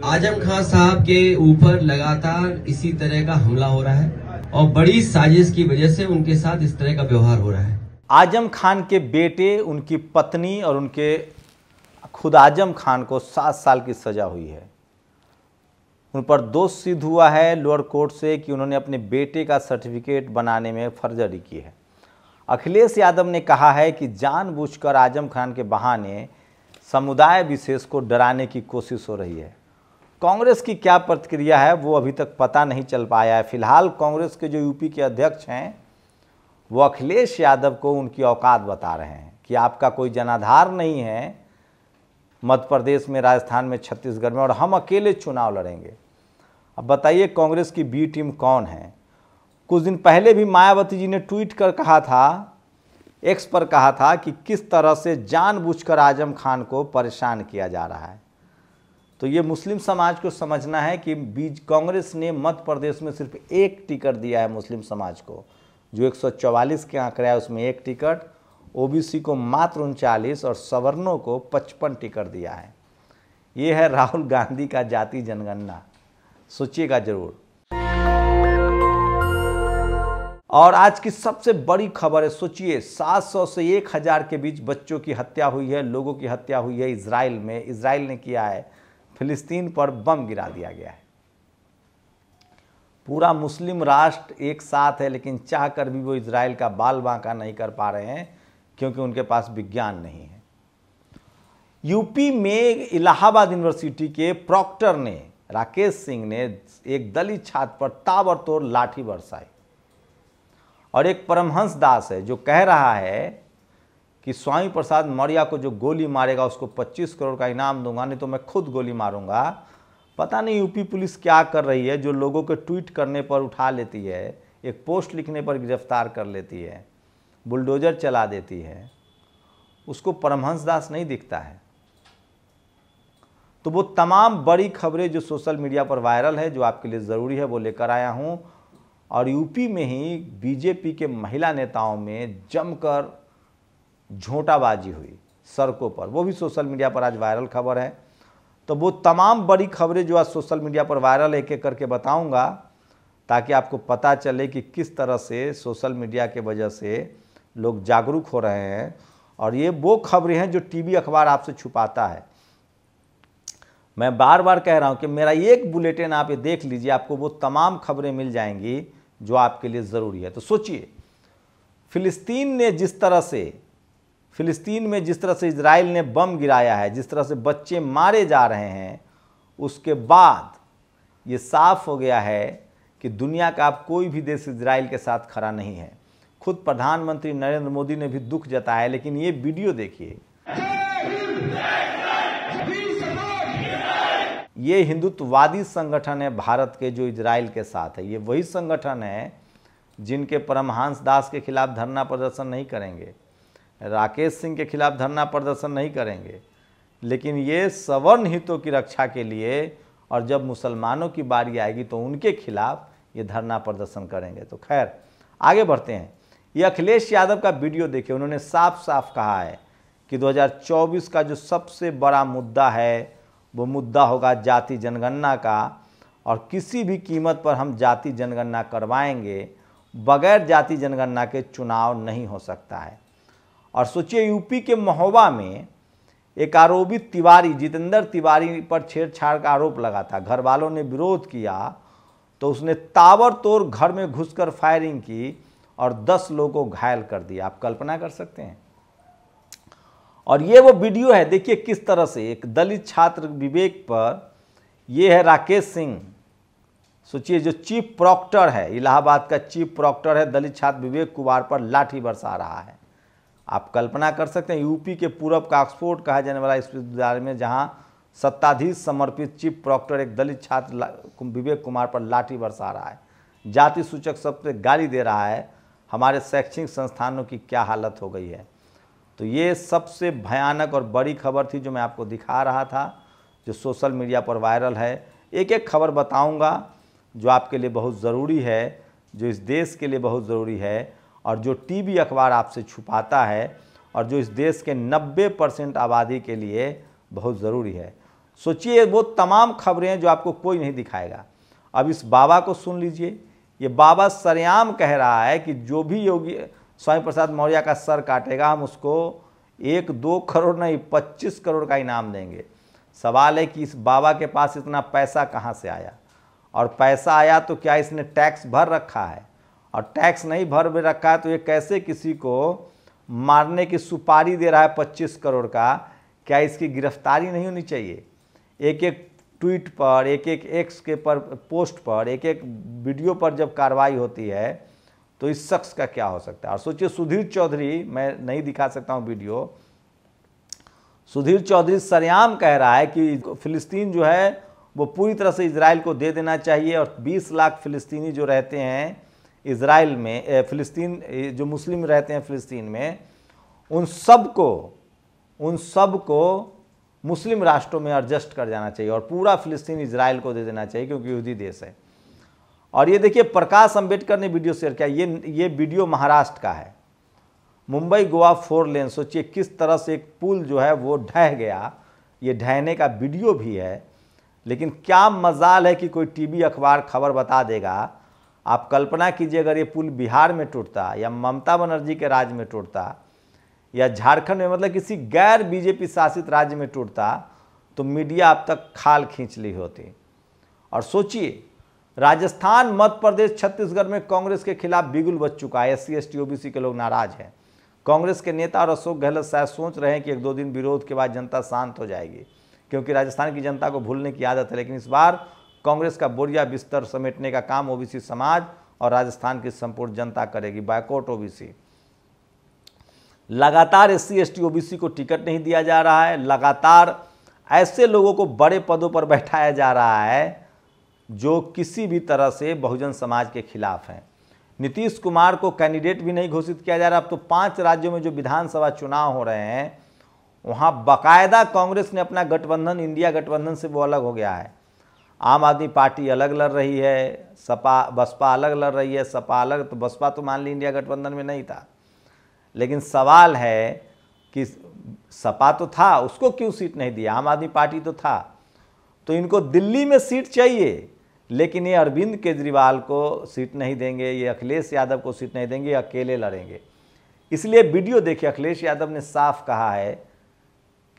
आजम खान साहब के ऊपर लगातार इसी तरह का हमला हो रहा है और बड़ी साजिश की वजह से उनके साथ इस तरह का व्यवहार हो रहा है। आजम खान के बेटे, उनकी पत्नी और उनके खुद आजम खान को 7 साल की सजा हुई है। उन पर दोष सिद्ध हुआ है लोअर कोर्ट से कि उन्होंने अपने बेटे का सर्टिफिकेट बनाने में फर्जरी की है। अखिलेश यादव ने कहा है कि जानबूझकर आजम खान के बहाने समुदाय विशेष को डराने की कोशिश हो रही है। कांग्रेस की क्या प्रतिक्रिया है वो अभी तक पता नहीं चल पाया है। फिलहाल कांग्रेस के जो यूपी के अध्यक्ष हैं वो अखिलेश यादव को उनकी औकात बता रहे हैं कि आपका कोई जनाधार नहीं है मध्य प्रदेश में, राजस्थान में, छत्तीसगढ़ में, और हम अकेले चुनाव लड़ेंगे। अब बताइए कांग्रेस की बी टीम कौन है। कुछ दिन पहले भी मायावती जी ने ट्वीट कर कहा था, एक्स पर कहा था कि किस तरह से जानबूझकर आजम खान को परेशान किया जा रहा है। तो ये मुस्लिम समाज को समझना है कि कांग्रेस ने मध्य प्रदेश में सिर्फ एक टिकट दिया है मुस्लिम समाज को, जो 144 के आंकड़ा है उसमें एक टिकट, ओबीसी को मात्र 39 और सवर्णों को 55 टिकट दिया है। ये है राहुल गांधी का जाति जनगणना, सोचिएगा जरूर। और आज की सबसे बड़ी खबर है, सोचिए 700 से 1000 के बीच बच्चों की हत्या हुई है, लोगों की हत्या हुई है इजराइल में। इजराइल ने किया है, फिलिस्तीन पर बम गिरा दिया गया है। पूरा मुस्लिम राष्ट्र एक साथ है, लेकिन चाहकर भी वो इजराइल का बाल बांका नहीं कर पा रहे हैं क्योंकि उनके पास विज्ञान नहीं है। यूपी में इलाहाबाद यूनिवर्सिटी के प्रॉक्टर ने, राकेश सिंह ने, एक दलित छात्र पर ताबड़तोड़ लाठी बरसाई। और एक परमहंस दास है जो कह रहा है कि स्वामी प्रसाद मौर्य को जो गोली मारेगा उसको 25 करोड़ का इनाम दूंगा, नहीं तो मैं खुद गोली मारूंगा। पता नहीं यूपी पुलिस क्या कर रही है, जो लोगों के ट्वीट करने पर उठा लेती है, एक पोस्ट लिखने पर गिरफ्तार कर लेती है, बुलडोजर चला देती है, उसको परमहंस दास नहीं दिखता है। तो वो तमाम बड़ी खबरें जो सोशल मीडिया पर वायरल है, जो आपके लिए ज़रूरी है, वो लेकर आया हूं। और यूपी में ही बीजेपी के महिला नेताओं में जमकर झोंटाबाजी हुई सड़कों पर, वो भी सोशल मीडिया पर आज वायरल खबर है। तो वो तमाम बड़ी खबरें जो आज सोशल मीडिया पर वायरल एक एक करके बताऊंगा, ताकि आपको पता चले कि किस तरह से सोशल मीडिया के वजह से लोग जागरूक हो रहे हैं। और ये वो खबरें हैं जो टीवी अखबार आपसे छुपाता है। मैं बार बार कह रहा हूं कि मेरा एक बुलेटिन आप ये देख लीजिए, आपको वो तमाम खबरें मिल जाएंगी जो आपके लिए ज़रूरी है। तो सोचिए, फिलिस्तीन में जिस तरह से इजराइल ने बम गिराया है, जिस तरह से बच्चे मारे जा रहे हैं, उसके बाद ये साफ हो गया है कि दुनिया का अब कोई भी देश इजराइल के साथ खड़ा नहीं है। खुद प्रधानमंत्री नरेंद्र मोदी ने भी दुख जताया है। लेकिन ये वीडियो देखिए, ये हिंदुत्ववादी संगठन है भारत के जो इजराइल के साथ है। ये वही संगठन है जिनके परमहंस दास के खिलाफ धरना प्रदर्शन नहीं करेंगे, राकेश सिंह के खिलाफ धरना प्रदर्शन नहीं करेंगे, लेकिन ये सवर्ण हितों की रक्षा के लिए, और जब मुसलमानों की बारी आएगी तो उनके खिलाफ ये धरना प्रदर्शन करेंगे। तो खैर आगे बढ़ते हैं। ये अखिलेश यादव का वीडियो देखिए, उन्होंने साफ साफ कहा है कि 2024 का जो सबसे बड़ा मुद्दा है वो मुद्दा होगा जाति जनगणना का, और किसी भी कीमत पर हम जाति जनगणना करवाएंगे। बगैर जाति जनगणना के चुनाव नहीं हो सकता है। और सोचिए, यूपी के महोबा में एक आरोपित तिवारी, जितेंद्र तिवारी पर छेड़छाड़ का आरोप लगा था। घर वालों ने विरोध किया तो उसने ताबड़तोड़ घर में घुसकर फायरिंग की और 10 लोगों को घायल कर दिया। आप कल्पना कर सकते हैं। और ये वो वीडियो है, देखिए किस तरह से एक दलित छात्र विवेक पर, ये है राकेश सिंह, सोचिए जो चीफ प्रॉक्टर है, इलाहाबाद का चीफ प्रॉक्टर है, दलित छात्र विवेक कुमार पर लाठी बरसा रहा है। आप कल्पना कर सकते हैं, यूपी के पूरब का ऑक्सफोर्ड कहा जाने वाला इस विश्वविद्यालय में जहां सत्ताधीश समर्पित चीफ प्रॉक्टर एक दलित छात्र विवेक कुमार पर लाठी बरसा रहा है, जाति सूचक शब्द से गाली दे रहा है। हमारे शैक्षणिक संस्थानों की क्या हालत हो गई है। तो ये सबसे भयानक और बड़ी खबर थी जो मैं आपको दिखा रहा था, जो सोशल मीडिया पर वायरल है। एक एक खबर बताऊंगा जो आपके लिए बहुत ज़रूरी है, जो इस देश के लिए बहुत ज़रूरी है, और जो टीवी अखबार आपसे छुपाता है, और जो इस देश के 90% आबादी के लिए बहुत ज़रूरी है। सोचिए वो तमाम खबरें हैं जो आपको कोई नहीं दिखाएगा। अब इस बाबा को सुन लीजिए, ये बाबा सरेआम कह रहा है कि जो भी योगी स्वामी प्रसाद मौर्य का सर काटेगा हम उसको 1-2 करोड़ नहीं 25 करोड़ का इनाम देंगे। सवाल है कि इस बाबा के पास इतना पैसा कहाँ से आया, और पैसा आया तो क्या इसने टैक्स भर रखा है, और टैक्स नहीं भर भी रखा है तो ये कैसे किसी को मारने की सुपारी दे रहा है 25 करोड़ का? क्या इसकी गिरफ्तारी नहीं होनी चाहिए? एक एक ट्वीट पर, एक एक एक्स के पर पोस्ट पर, एक एक वीडियो पर जब कार्रवाई होती है तो इस शख्स का क्या हो सकता है? और सोचिए सुधीर चौधरी, मैं नहीं दिखा सकता हूँ वीडियो, सुधीर चौधरी सरेआम कह रहा है कि फिलिस्तीन जो है वो पूरी तरह से इजराइल को दे देना चाहिए, और 20 लाख फिलिस्तीनी जो रहते हैं इजराइल में, फिलिस्तीन जो मुस्लिम रहते हैं फिलिस्तीन में, उन सब को मुस्लिम राष्ट्रों में एडजस्ट कर जाना चाहिए और पूरा फिलिस्तीन इजराइल को दे देना चाहिए क्योंकि यहूदी देश है। और ये देखिए प्रकाश अंबेडकर ने वीडियो शेयर किया, ये वीडियो महाराष्ट्र का है, मुंबई गोवा 4 लेन। सोचिए किस तरह से एक पुल जो है वो ढह गया, ये ढहने का वीडियो भी है। लेकिन क्या मजाल है कि कोई टीवी अखबार खबर बता देगा। आप कल्पना कीजिए अगर ये पुल बिहार में टूटता या ममता बनर्जी के राज्य में टूटता या झारखंड में, मतलब किसी गैर बीजेपी शासित राज्य में टूटता, तो मीडिया अब तक खाल खींच ली होती। और सोचिए राजस्थान, मध्य प्रदेश, छत्तीसगढ़ में कांग्रेस के खिलाफ बिगुल बज चुका है। SC ST OBC के लोग नाराज हैं। कांग्रेस के नेता और अशोक गहलोत शायद सोच रहे हैं कि 1-2 दिन विरोध के बाद जनता शांत हो जाएगी, क्योंकि राजस्थान की जनता को भूलने की आदत है। लेकिन इस बार कांग्रेस का बोरिया बिस्तर समेटने का काम OBC समाज और राजस्थान की संपूर्ण जनता करेगी। Boycott OBC। लगातार SC ST OBC को टिकट नहीं दिया जा रहा है, लगातार ऐसे लोगों को बड़े पदों पर बैठाया जा रहा है जो किसी भी तरह से बहुजन समाज के खिलाफ हैं। नीतीश कुमार को कैंडिडेट भी नहीं घोषित किया जा रहा। अब तो 5 राज्यों में जो विधानसभा चुनाव हो रहे हैं वहाँ बाकायदा कांग्रेस ने अपना गठबंधन, इंडिया गठबंधन से वो अलग हो गया है। आम आदमी पार्टी अलग लड़ रही है, बसपा अलग लड़ रही है, सपा अलग। तो बसपा तो मान ली इंडिया गठबंधन में नहीं था, लेकिन सवाल है कि सपा तो था, उसको क्यों सीट नहीं दिया? आम आदमी पार्टी तो था। तो इनको दिल्ली में सीट चाहिए, लेकिन ये अरविंद केजरीवाल को सीट नहीं देंगे, ये अखिलेश यादव को सीट नहीं देंगे, अकेले लड़ेंगे। इसलिए वीडियो देखिए, अखिलेश यादव ने साफ कहा है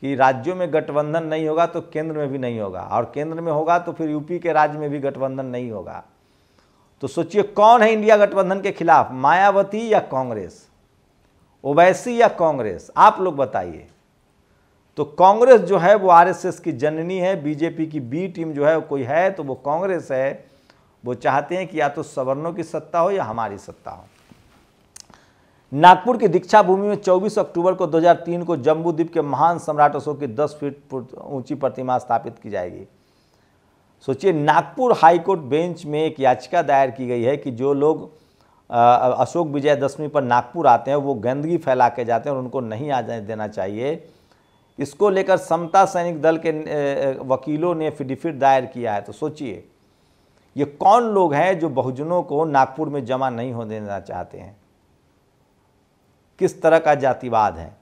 कि राज्यों में गठबंधन नहीं होगा तो केंद्र में भी नहीं होगा, और केंद्र में होगा तो फिर यूपी के राज्य में भी गठबंधन नहीं होगा। तो सोचिए कौन है इंडिया गठबंधन के खिलाफ, मायावती या कांग्रेस, ओवैसी या कांग्रेस? आप लोग बताइए। तो कांग्रेस जो है वो RSS की जननी है, बीजेपी की बी टीम जो है कोई है तो वो कांग्रेस है। वो चाहते हैं कि या तो सवर्णों की सत्ता हो या हमारी सत्ता हो। नागपुर की दीक्षा भूमि में 24 अक्टूबर को 2003 को जम्बूद्वीप के महान सम्राट अशोक की 10 फीट ऊंची प्रतिमा स्थापित की जाएगी। सोचिए नागपुर हाईकोर्ट बेंच में एक याचिका दायर की गई है कि जो लोग अशोक विजयदशमी पर नागपुर आते हैं वो गंदगी फैला के जाते हैं और उनको नहीं आ जाने देना चाहिए। इसको लेकर समता सैनिक दल के वकीलों ने एफिडेविट दायर किया है। तो सोचिए ये कौन लोग हैं जो बहुजनों को नागपुर में जमा नहीं होने देना चाहते हैं? किस तरह का जातिवाद है।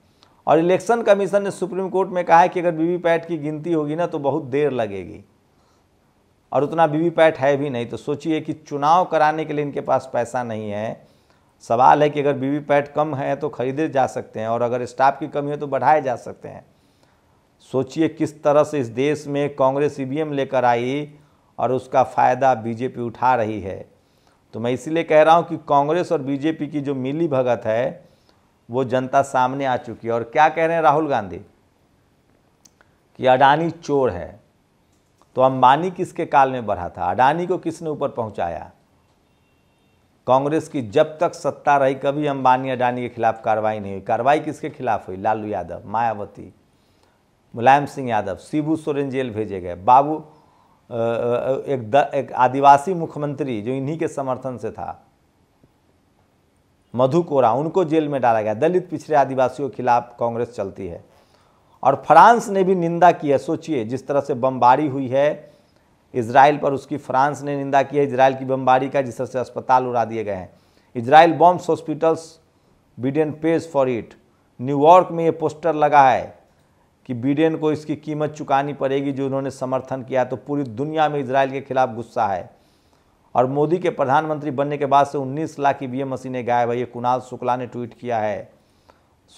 और इलेक्शन कमीशन ने सुप्रीम कोर्ट में कहा है कि अगर वीवीपैट की गिनती होगी ना तो बहुत देर लगेगी, और उतना वीवीपैट है भी नहीं। तो सोचिए कि चुनाव कराने के लिए इनके पास पैसा नहीं है। सवाल है कि अगर वीवीपैट कम है तो खरीदे जा सकते हैं, और अगर स्टाफ की कमी है तो बढ़ाए जा सकते हैं। सोचिए किस तरह से इस देश में कांग्रेस EVM लेकर आई और उसका फ़ायदा बीजेपी उठा रही है। तो मैं इसलिए कह रहा हूं कि कांग्रेस और बीजेपी की जो मिली भगत है वो जनता सामने आ चुकी है। और क्या कह रहे हैं राहुल गांधी कि अडानी चोर है। तो अंबानी किसके काल में बढ़ा था? अडानी को किसने ऊपर पहुंचाया? कांग्रेस की जब तक सत्ता रही कभी अंबानी अडानी के खिलाफ कार्रवाई नहीं हुई। कार्रवाई किसके खिलाफ हुई? लालू यादव, मायावती, मुलायम सिंह यादव, शिबू सोरेन जेल भेजे गए। बाबू एक आदिवासी मुख्यमंत्री जो इन्हीं के समर्थन से था, मधु कोरा, उनको जेल में डाला गया। दलित पिछड़े आदिवासियों के खिलाफ कांग्रेस चलती है। और फ्रांस ने भी निंदा की है। सोचिए जिस तरह से बमबारी हुई है इजराइल पर, उसकी फ्रांस ने निंदा की है इजराइल की बमबारी का, जिस तरह से अस्पताल उड़ा दिए गए हैं। Israel bombs hospitals, Biden page for it. New York में ये पोस्टर लगा है कि बिडेन को इसकी कीमत चुकानी पड़ेगी जो उन्होंने समर्थन किया। तो पूरी दुनिया में इजराइल के खिलाफ गुस्सा है। और मोदी के प्रधानमंत्री बनने के बाद से 19 लाख ईवीएम मशीनें गायब है, ये कुणाल शुक्ला ने ट्वीट किया है।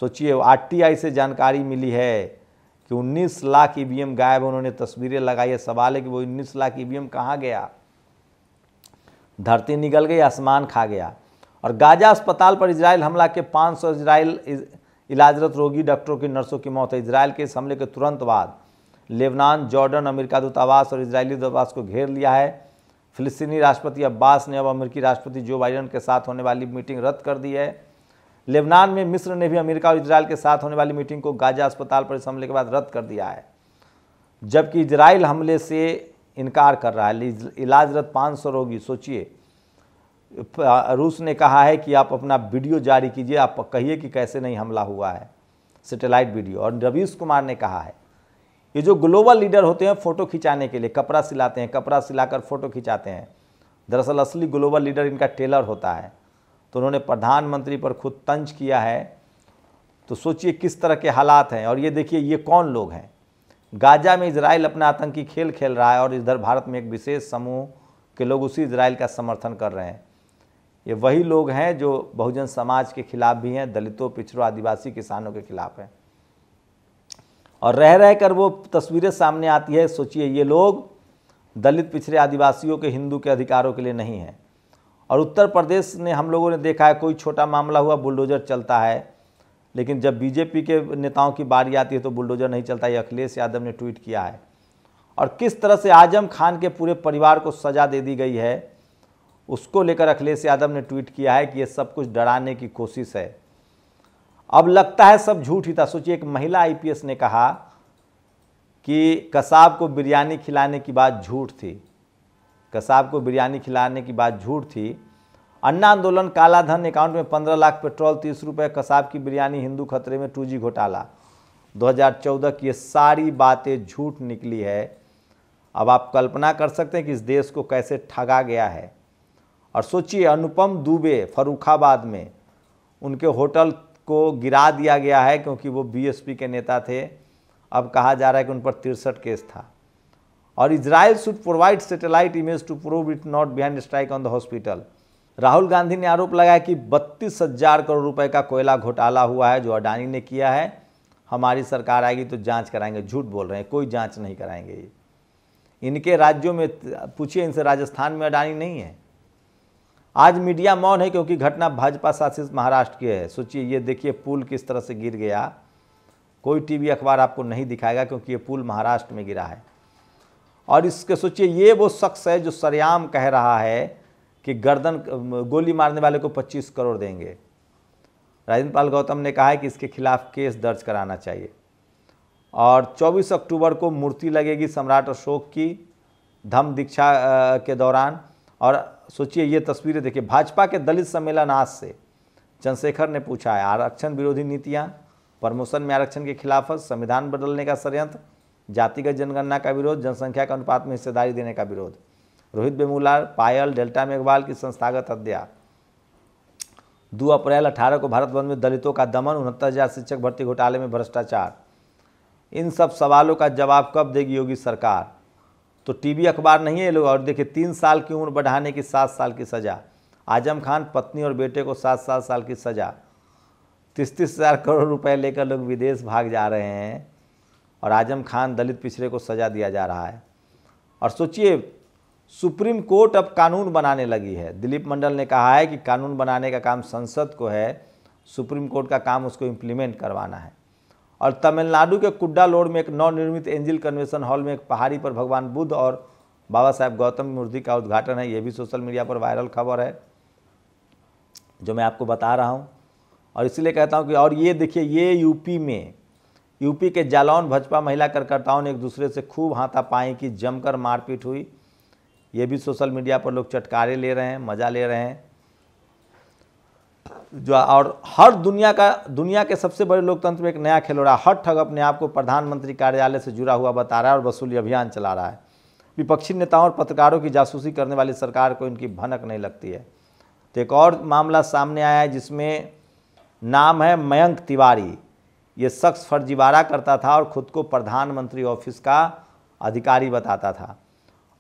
सोचिए, आरटीआई से जानकारी मिली है कि 19 लाख ईवीएम गायब, उन्होंने तस्वीरें लगाई है। सवाल है कि वो 19 लाख ईवीएम कहाँ गया? धरती निगल गई, आसमान खा गया। और गाजा अस्पताल पर इजराइल हमला के 500 इलाजरत रोगी, डॉक्टरों की, नर्सों की मौत है। इजराइल के इस हमले के तुरंत बाद लेबनान, जॉर्डन, अमेरिका दूतावास और इजरायली दूतावास को घेर लिया है। फिलिस्तीनी राष्ट्रपति अब्बास ने अब अमेरिकी राष्ट्रपति जो बाइडेन के साथ होने वाली मीटिंग रद्द कर दी है। लेबनान में मिस्र ने भी अमेरिका और इजराइल के साथ होने वाली मीटिंग को गाजा अस्पताल पर इस हमले के बाद रद्द कर दिया है, जबकि इजराइल हमले से इनकार कर रहा है। इलाजरत 500 रोगी, सोचिए, रूस ने कहा है कि आप अपना वीडियो जारी कीजिए, आप कहिए कि कैसे नहीं हमला हुआ है, सैटेलाइट वीडियो। और रवीश कुमार ने कहा है, ये जो ग्लोबल लीडर होते हैं फ़ोटो खिंचाने के लिए कपड़ा सिलाते हैं, कपड़ा सिलाकर फ़ोटो खिंचाते हैं, दरअसल असली ग्लोबल लीडर इनका टेलर होता है। तो उन्होंने प्रधानमंत्री पर खुद तंज किया है। तो सोचिए किस तरह के हालात हैं। और ये देखिए, ये कौन लोग हैं? गाजा में इजराइल अपना आतंकी खेल खेल रहा है और इधर भारत में एक विशेष समूह के लोग उसी इजराइल का समर्थन कर रहे हैं। ये वही लोग हैं जो बहुजन समाज के खिलाफ भी हैं, दलितों, पिछड़ों, आदिवासी, किसानों के खिलाफ हैं। और रह रहकर वो तस्वीरें सामने आती है। सोचिए, ये लोग दलित, पिछड़े, आदिवासियों के, हिंदू के अधिकारों के लिए नहीं हैं। और उत्तर प्रदेश ने हम लोगों ने देखा है, कोई छोटा मामला हुआ बुलडोजर चलता है, लेकिन जब बीजेपी के नेताओं की बारी आती है तो बुलडोजर नहीं चलता। ये अखिलेश यादव ने ट्वीट किया है। और किस तरह से आजम खान के पूरे परिवार को सज़ा दे दी गई है, उसको लेकर अखिलेश यादव ने ट्वीट किया है कि ये सब कुछ डराने की कोशिश है। अब लगता है सब झूठ ही था। सोचिए, एक महिला आईपीएस ने कहा कि कसाब को बिरयानी खिलाने की बात झूठ थी, कसाब को बिरयानी खिलाने की बात झूठ थी। अन्ना आंदोलन, काला धन, अकाउंट में 15 लाख, पेट्रोल 30 रुपये, कसाब की बिरयानी, हिंदू खतरे में, 2G घोटाला 2014 की ये सारी बातें झूठ निकली है। अब आप कल्पना कर सकते हैं कि इस देश को कैसे ठगा गया है। और सोचिए, अनुपम दुबे फर्रुखाबाद में, उनके होटल को गिरा दिया गया है क्योंकि वो बीएसपी के नेता थे। अब कहा जा रहा है कि उन पर 63 केस था। और Israel should provide satellite image to prove it not behind strike on the hospital. Rahul Gandhi ने आरोप लगाया कि 32,000 करोड़ रुपए का कोयला घोटाला हुआ है जो अडानी ने किया है। हमारी सरकार आएगी तो जांच कराएंगे। झूठ बोल रहे हैं, कोई जांच नहीं कराएंगे। ये इनके राज्यों में पूछिए, इनसे राजस्थान में अडानी नहीं है। आज मीडिया मौन है क्योंकि घटना भाजपा शासित महाराष्ट्र की है। सोचिए, ये देखिए पुल किस तरह से गिर गया। कोई टीवी अखबार आपको नहीं दिखाएगा क्योंकि ये पुल महाराष्ट्र में गिरा है। और इसके सोचिए, ये वो शख्स है जो सरेआम कह रहा है कि गर्दन गोली मारने वाले को 25 करोड़ देंगे। राजेंद्र पाल गौतम ने कहा है कि इसके खिलाफ केस दर्ज कराना चाहिए। और 24 अक्टूबर को मूर्ति लगेगी सम्राट अशोक की धम्म दीक्षा के दौरान। और सोचिए, ये तस्वीरें देखिए, भाजपा के दलित सम्मेलन आज से। चंद्रशेखर ने पूछा है, आरक्षण विरोधी नीतियां, प्रमोशन में आरक्षण के खिलाफ, संविधान बदलने का षड्यंत्र, जातिगत जनगणना का विरोध, जनसंख्या के अनुपात में हिस्सेदारी देने का विरोध। रोहित वेमुला, पायल, डेल्टा मेघवाल की संस्थागत हत्या। 2 अप्रैल 18 को भारत बंद में दलितों का दमन, 69,000 शिक्षक भर्ती घोटाले में भ्रष्टाचार। इन सब सवालों का जवाब कब देगी योगी सरकार? तो टीवी अखबार नहीं है लोग। और देखिए, 3 साल की उम्र बढ़ाने की 7 साल की सज़ा। आजम खान, पत्नी और बेटे को 7 साल की सज़ा। 33,000 करोड़ रुपए लेकर लोग विदेश भाग जा रहे हैं और आजम खान, दलित पिछड़े को सज़ा दिया जा रहा है। और सोचिए, सुप्रीम कोर्ट अब कानून बनाने लगी है। दिलीप मंडल ने कहा है कि कानून बनाने का काम संसद को है, सुप्रीम कोर्ट का काम उसको इम्प्लीमेंट करवाना है। और तमिलनाडु के कुड्डालोर में एक नवनिर्मित एंजिल कन्वेंशन हॉल में एक पहाड़ी पर भगवान बुद्ध और बाबा साहेब गौतम की मूर्ति का उद्घाटन है। ये भी सोशल मीडिया पर वायरल खबर है जो मैं आपको बता रहा हूँ। और इसलिए कहता हूँ कि और ये देखिए, ये यूपी में, यूपी के जालौन भाजपा महिला कार्यकर्ताओं ने एक दूसरे से खूब हाथापाई की, जमकर मारपीट हुई। ये भी सोशल मीडिया पर लोग चटकारे ले रहे हैं, मज़ा ले रहे हैं। जो और हर दुनिया के सबसे बड़े लोकतंत्र में एक नया खेल हो रहा है। हर ठग अपने आप को प्रधानमंत्री कार्यालय से जुड़ा हुआ बता रहा है और वसूली अभियान चला रहा है। विपक्षी नेताओं और पत्रकारों की जासूसी करने वाली सरकार को इनकी भनक नहीं लगती है। तो एक और मामला सामने आया है जिसमें नाम है मयंक तिवारी। ये शख्स फर्जीवाड़ा करता था और खुद को प्रधानमंत्री ऑफिस का अधिकारी बताता था।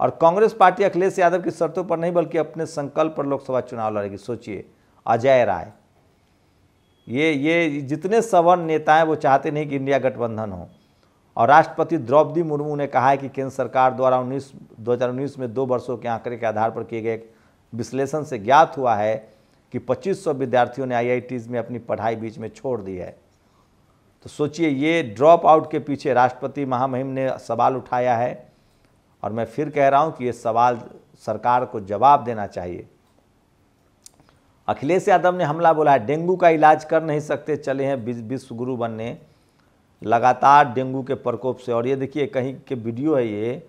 और कांग्रेस पार्टी अखिलेश यादव की शर्तों पर नहीं बल्कि अपने संकल्प पर लोकसभा चुनाव लड़ेगी। सोचिए, अजय राय, ये जितने सवर्ण नेता हैं वो चाहते नहीं कि इंडिया गठबंधन हो। और राष्ट्रपति द्रौपदी मुर्मू ने कहा है कि केंद्र सरकार द्वारा 2019 में 2 वर्षों के आंकड़े के आधार पर किए गए विश्लेषण से ज्ञात हुआ है कि 2500 विद्यार्थियों ने IITs में अपनी पढ़ाई बीच में छोड़ दी है। तो सोचिए, ये ड्रॉप आउट के पीछे राष्ट्रपति महामहिम ने सवाल उठाया है। और मैं फिर कह रहा हूं कि ये सवाल सरकार को जवाब देना चाहिए। अखिलेश यादव ने हमला बोला है, डेंगू का इलाज कर नहीं सकते, चले हैं विश्व गुरु बनने, लगातार डेंगू के प्रकोप से। और ये देखिए, कहीं के वीडियो है, ये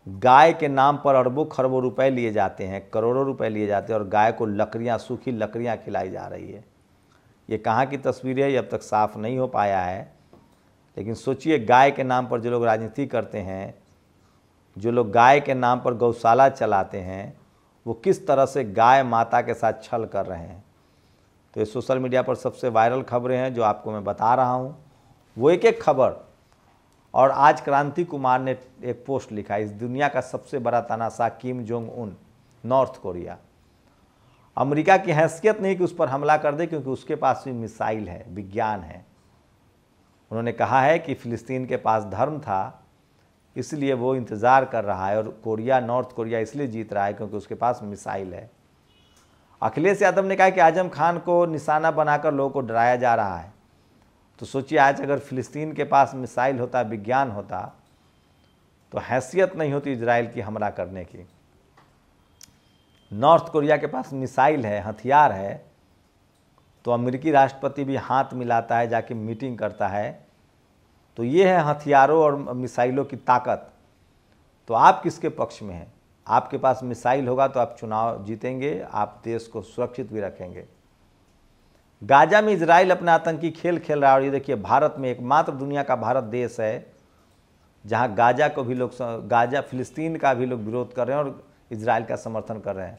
गाय के नाम पर अरबों खरबों रुपए लिए जाते हैं, करोड़ों रुपए लिए जाते हैं और गाय को लकड़ियां, सूखी लकड़ियां खिलाई जा रही है। ये कहाँ की तस्वीर है, ये अब तक साफ नहीं हो पाया है। लेकिन सोचिए, गाय के नाम पर जो लोग राजनीति करते हैं, जो लोग गाय के नाम पर गौशाला चलाते हैं, वो किस तरह से गाय माता के साथ छल कर रहे हैं। तो ये सोशल मीडिया पर सबसे वायरल खबरें हैं जो आपको मैं बता रहा हूँ, वो एक एक खबर। और आज क्रांति कुमार ने एक पोस्ट लिखा, इस दुनिया का सबसे बड़ा तानाशाह Kim Jong Un, north Korea. America की हैसियत नहीं कि उस पर हमला कर दे, क्योंकि उसके पास भी मिसाइल है, विज्ञान है। उन्होंने कहा है कि फिलिस्तीन के पास धर्म था, इसलिए वो इंतज़ार कर रहा है, और कोरिया, नॉर्थ कोरिया इसलिए जीत रहा है क्योंकि उसके पास मिसाइल है। अखिलेश यादव ने कहा कि आजम खान को निशाना बनाकर लोगों को डराया जा रहा है। तो सोचिए, आज अगर फिलिस्तीन के पास मिसाइल होता, विज्ञान होता, तो हैसियत नहीं होती इजराइल की हमला करने की। नॉर्थ कोरिया के पास मिसाइल है, हथियार है, तो अमेरिकी राष्ट्रपति भी हाथ मिलाता है, जाके मीटिंग करता है। तो ये है हथियारों और मिसाइलों की ताकत। तो आप किसके पक्ष में हैं? आपके पास मिसाइल होगा तो आप चुनाव जीतेंगे, आप देश को सुरक्षित भी रखेंगे। गाजा में इजराइल अपना आतंकी खेल खेल रहा है। और ये देखिए, भारत में एकमात्र दुनिया का भारत देश है जहां गाजा को भी लोग, गाजा फिलिस्तीन का भी लोग विरोध कर रहे हैं और इजराइल का समर्थन कर रहे हैं।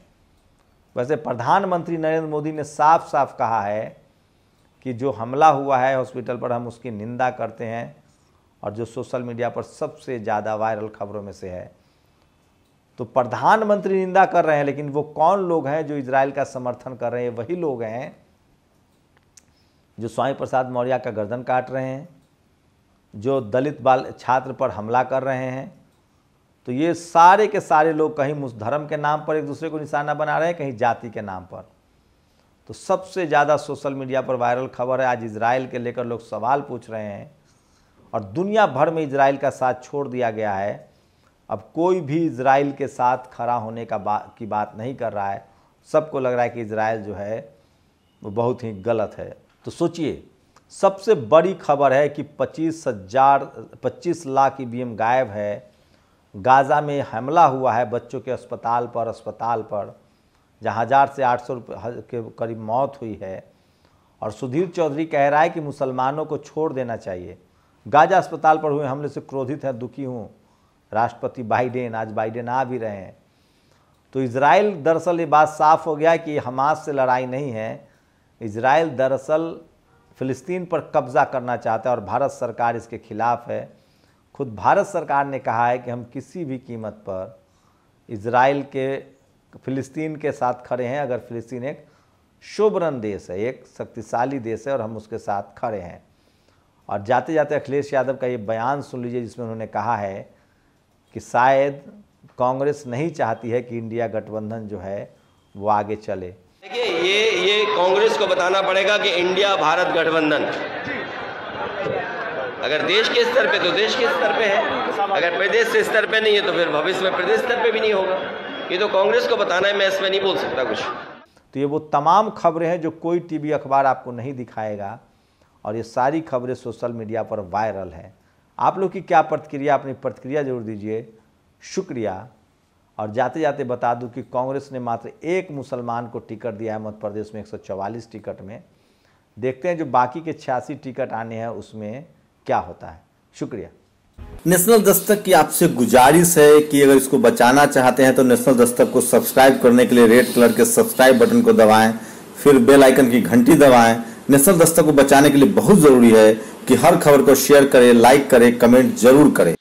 वैसे प्रधानमंत्री नरेंद्र मोदी ने साफ साफ कहा है कि जो हमला हुआ है हॉस्पिटल पर, हम उसकी निंदा करते हैं, और जो सोशल मीडिया पर सबसे ज़्यादा वायरल खबरों में से है। तो प्रधानमंत्री निंदा कर रहे हैं, लेकिन वो कौन लोग हैं जो इजराइल का समर्थन कर रहे हैं? वही लोग हैं जो स्वामी प्रसाद मौर्य का गर्दन काट रहे हैं, जो दलित बाल छात्र पर हमला कर रहे हैं। तो ये सारे के सारे लोग कहीं धर्म के नाम पर एक दूसरे को निशाना बना रहे हैं, कहीं जाति के नाम पर। तो सबसे ज़्यादा सोशल मीडिया पर वायरल खबर है, आज इजराइल के लेकर लोग सवाल पूछ रहे हैं और दुनिया भर में इजराइल का साथ छोड़ दिया गया है। अब कोई भी इजराइल के साथ खड़ा होने की बात नहीं कर रहा है। सबको लग रहा है कि इजराइल जो है वो बहुत ही गलत है। तो सोचिए, सबसे बड़ी खबर है कि 25 लाख ईवीएम गायब है। गाजा में हमला हुआ है बच्चों के अस्पताल पर, जहाँ 1000 से 800 के करीब मौत हुई है। और सुधीर चौधरी कह रहा है कि मुसलमानों को छोड़ देना चाहिए। गाजा अस्पताल पर हुए हमले से क्रोधित है, दुखी हूँ। राष्ट्रपति बाइडेन, आज बाइडेन आ भी रहे हैं। तो इजराइल, दरअसल ये बात साफ हो गया कि हमास से लड़ाई नहीं है। इजराइल दरअसल फिलिस्तीन पर कब्जा करना चाहता है और भारत सरकार इसके खिलाफ है। खुद भारत सरकार ने कहा है कि हम किसी भी कीमत पर इजराइल के, फिलिस्तीन के साथ खड़े हैं। अगर फिलिस्तीन एक शोभरन देश है, एक शक्तिशाली देश है, और हम उसके साथ खड़े हैं। और जाते जाते अखिलेश यादव का ये बयान सुन लीजिए, जिसमें उन्होंने कहा है कि शायद कांग्रेस नहीं चाहती है कि इंडिया गठबंधन जो है वो आगे चले। देखिए, ये कांग्रेस को बताना पड़ेगा कि इंडिया भारत गठबंधन अगर देश के स्तर पे तो देश के स्तर पे है, अगर प्रदेश के स्तर पे नहीं है तो फिर भविष्य में प्रदेश स्तर पे भी नहीं होगा। ये तो कांग्रेस को बताना है, मैं इसमें नहीं बोल सकता कुछ। तो ये वो तमाम खबरें हैं जो कोई टीवी अखबार आपको नहीं दिखाएगा, और ये सारी खबरें सोशल मीडिया पर वायरल है। आप लोग की क्या प्रतिक्रिया, अपनी प्रतिक्रिया जरूर दीजिए। शुक्रिया। और जाते जाते बता दूं कि कांग्रेस ने मात्र एक मुसलमान को टिकट दिया है मध्य प्रदेश में 144 टिकट में। देखते हैं जो बाकी के 86 टिकट आने हैं उसमें क्या होता है। शुक्रिया। नेशनल दस्तक की आपसे गुजारिश है कि अगर इसको बचाना चाहते हैं तो नेशनल दस्तक को सब्सक्राइब करने के लिए रेड कलर के सब्सक्राइब बटन को दबाएं, फिर बेल आइकन की घंटी दबाएं, नेशनल दस्तक को बचाने के लिए बहुत जरूरी है कि हर खबर को शेयर करें, लाइक करें, कमेंट जरूर करें।